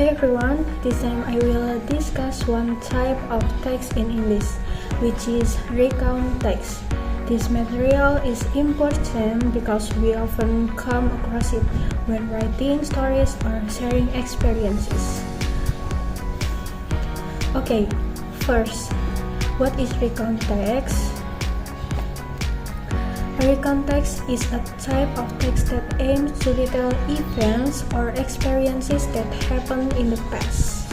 Hi everyone, this time I will discuss one type of text in English, which is recount text. This material is important because we often come across it when writing stories or sharing experiences. Okay, first, what is recount text? A recount text is a type of text that aims to retell events or experiences that happened in the past.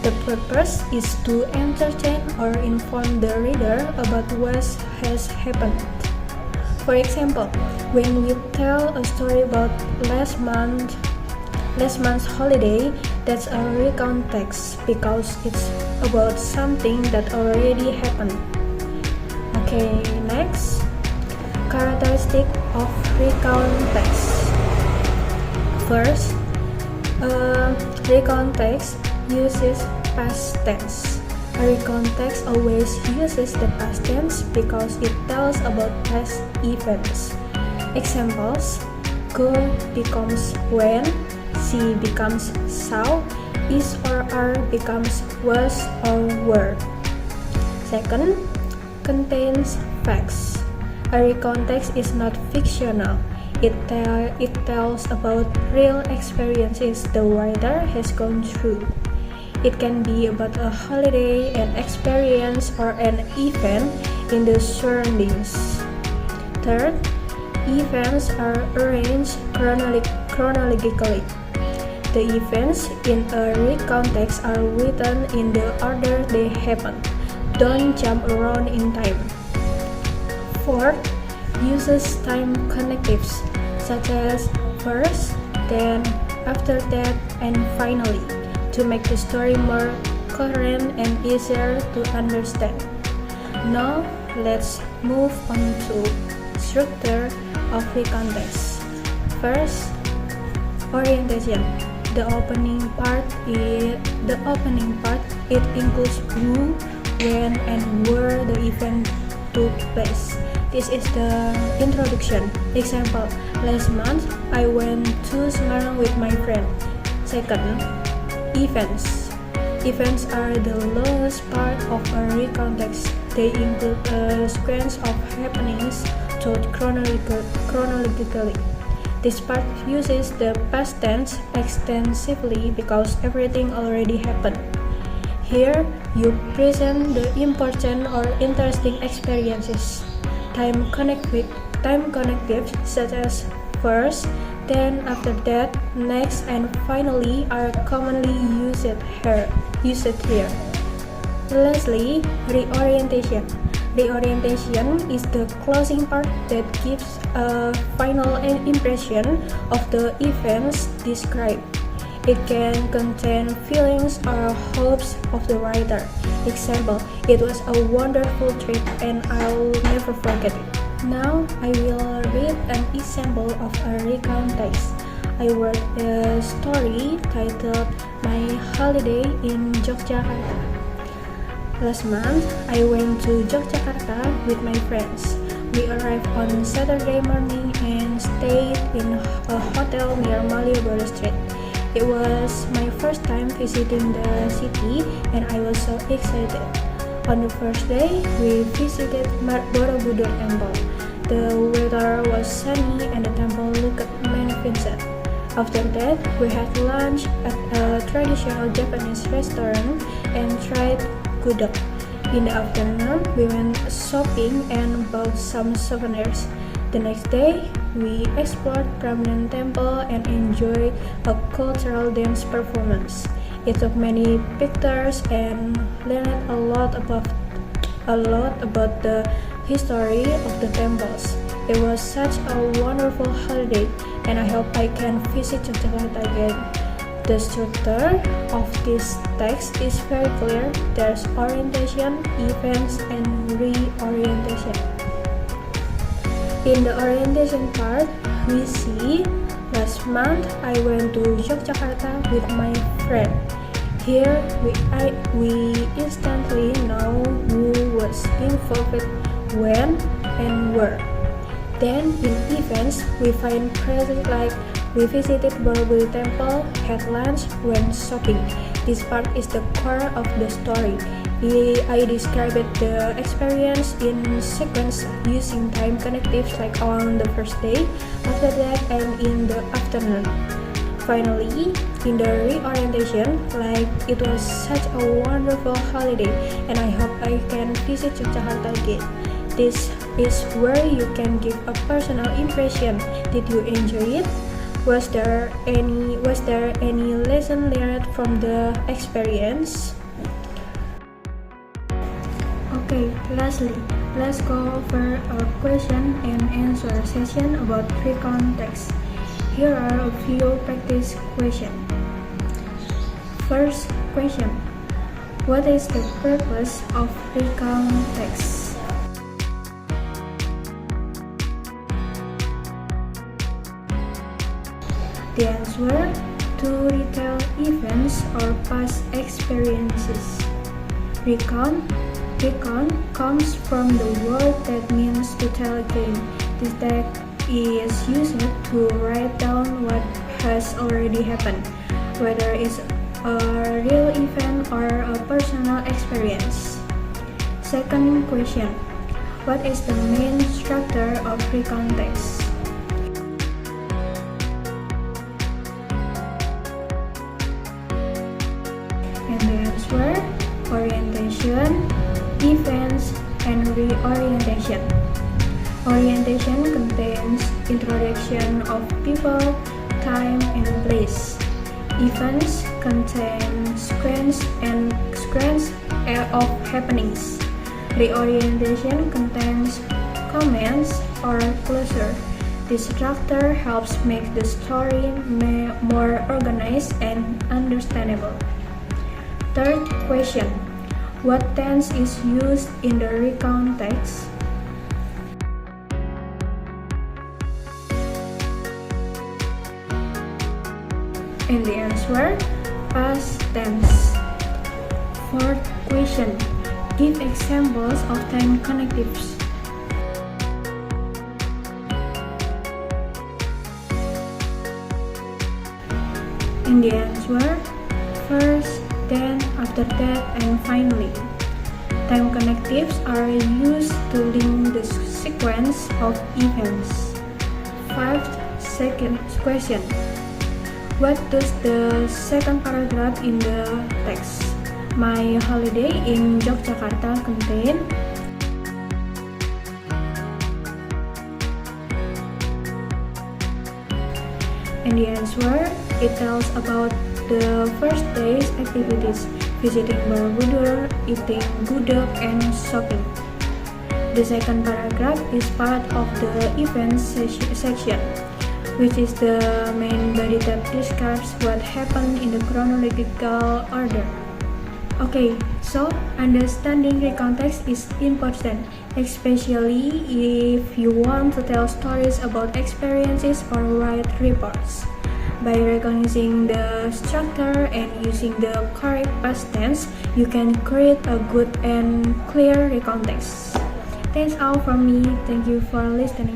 The purpose is to entertain or inform the reader about what has happened. For example, when we tell a story about last month's holiday, that's a recount text because it's about something that already happened. Okay, next. Characteristic of recount text. First, recount text uses past tense. A recount text always uses the past tense because it tells about past events. Examples: go becomes when, see becomes saw, is or are becomes was or were. Second, contains facts. A recount text is not fictional. It tells about real experiences the writer has gone through. It can be about a holiday, an experience, or an event in the surroundings. Third, events are arranged chronologically. The events in a recount text are written in the order they happen. Don't jump around in time. Fourth, uses time connectives such as first, then, after that, and finally to make the story more coherent and easier to understand. Now, let's move on to structure of recount text. First, orientation. The opening part it includes who, when, and where the event took place. This is the introduction. Example, last month I went to Semarang with my friend. Second, events. Events are the lowest part of a recount text. They include a sequence of happenings told chronologically. This part uses the past tense extensively because everything already happened. Here, you present the important or interesting experiences. Time connectives such as first, then, after that, next, and finally are commonly used here. Lastly, reorientation. Reorientation is the closing part that gives a final impression of the events described. It can contain feelings or hopes of the writer. Example, it was a wonderful trip and I'll never forget it. Now, I will read an example of a recount text. I wrote a story titled My Holiday in Yogyakarta. Last month, I went to Yogyakarta with my friends. We arrived on Saturday morning and stayed in a hotel near Malioboro Street. It was my first time visiting the city and I was so excited. On the first day, we visited Borobudur Temple. The weather was sunny and the temple looked magnificent. After that, we had lunch at a traditional Japanese restaurant and tried gudok. In the afternoon, we went shopping and bought some souvenirs. The next day, we explored Prambanan Temple and enjoyed a cultural dance performance. It took many pictures and learned a lot about the history of the temples. It was such a wonderful holiday, and I hope I can visit Yogyakarta again. The structure of this text is very clear. There's orientation, events, and reorientation. In the orientation part, we see last month I went to Yogyakarta with my friend. Here we instantly know who was involved, when, and where. Then in events, we find phrases like We visited Borobudur Temple, had lunch, went shopping. This part is the core of the story. I described the experience in sequence using time connectives like on the first day, after that, and in the afternoon. Finally, in the reorientation, like it was such a wonderful holiday and I hope I can visit Yogyakarta again. This is where you can give a personal impression. Did you enjoy it? Was there any lesson learned from the experience? Okay, lastly, let's go over a question and answer session about recon text. Here are a few practice questions. First question: what is the purpose of recon text? The answer: to retell events or past experiences. Recon comes from the word that means to tell again. This text is used to write down what has already happened, whether it's a real event or a personal experience. Second question: what is the main structure of recon text? And the answer: orientation, events, and reorientation. Orientation contains introduction of people, time, and place. Events contain sequence of happenings. Reorientation contains comments or closure. This structure helps make the story more organized and understandable. Third question: what tense is used in the recon text? And the answer: past tense. Fourth question: give examples of time connectives. And the answer: first, then, after that, and finally. Time connectives are used to link the sequence of events. Second question: what does the second paragraph in the text, "My holiday in Yogyakarta," contain? And the answer: it tells about the first day's activities, visiting Borobudur, eating gudeg, and shopping. The second paragraph is part of the events section, which is the main body that describes what happened in the chronological order. Okay, so understanding recon text is important, especially if you want to tell stories about experiences or write reports. By recognizing the structure and using the correct past tense, you can create a good and clear recon text. Thanks all from me. Thank you for listening.